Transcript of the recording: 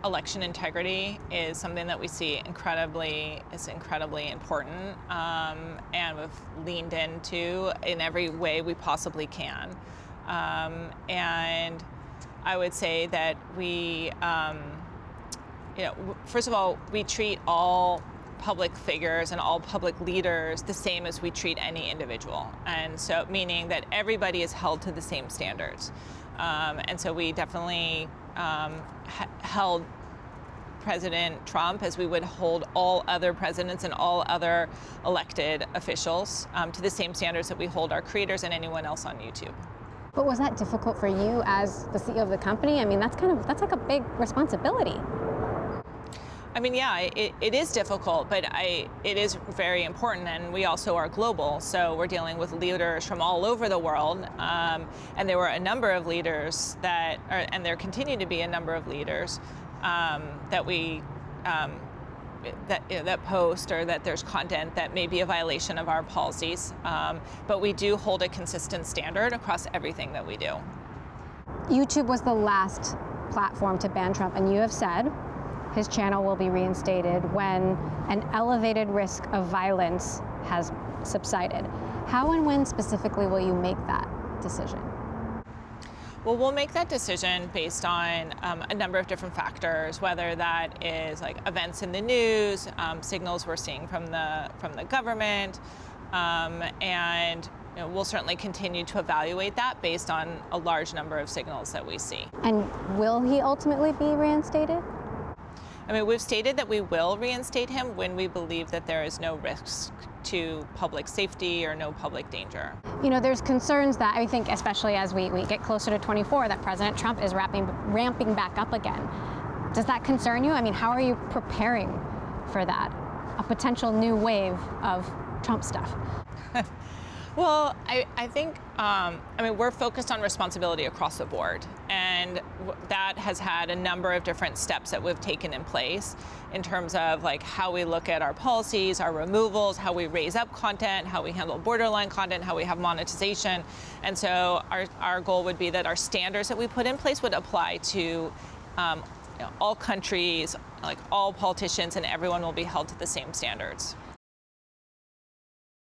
election integrity is something that we see incredibly important, and we've leaned into in every way we possibly can. And I would say that we, first of all, we treat all public figures and all public leaders the same as we treat any individual. And so, meaning that everybody is held to the same standards. And so we definitely held President Trump as we would hold all other presidents and all other elected officials to the same standards that we hold our creators and anyone else on YouTube. But was that difficult for you as the CEO of the company? I mean, that's like a big responsibility. I mean, yeah, it is difficult, but it is very important, and we also are global, so we're dealing with leaders from all over the world, and there were a number of leaders and there continue to be a number of leaders that we that post or that there's content that may be a violation of our policies, but we do hold a consistent standard across everything that we do. YouTube was the last platform to ban Trump, and you have said his channel will be reinstated when an elevated risk of violence has subsided. How and when specifically will you make that decision? Well, we'll make that decision based on a number of different factors, whether that is like events in the news, signals we're seeing from the government, and we'll certainly continue to evaluate that based on a large number of signals that we see. And will he ultimately be reinstated? I mean, we've stated that we will reinstate him when we believe that there is no risk to public safety or no public danger. There's concerns that I think, especially as we get closer to 24, that President Trump is ramping back up again. Does that concern you? I mean, how are you preparing for that? A potential new wave of Trump stuff? Well, I think, we're focused on responsibility across the board, and that has had a number of different steps that we've taken in place in terms of like how we look at our policies, our removals, how we raise up content, how we handle borderline content, how we have monetization. And so our goal would be that our standards that we put in place would apply to all countries, like all politicians, and everyone will be held to the same standards.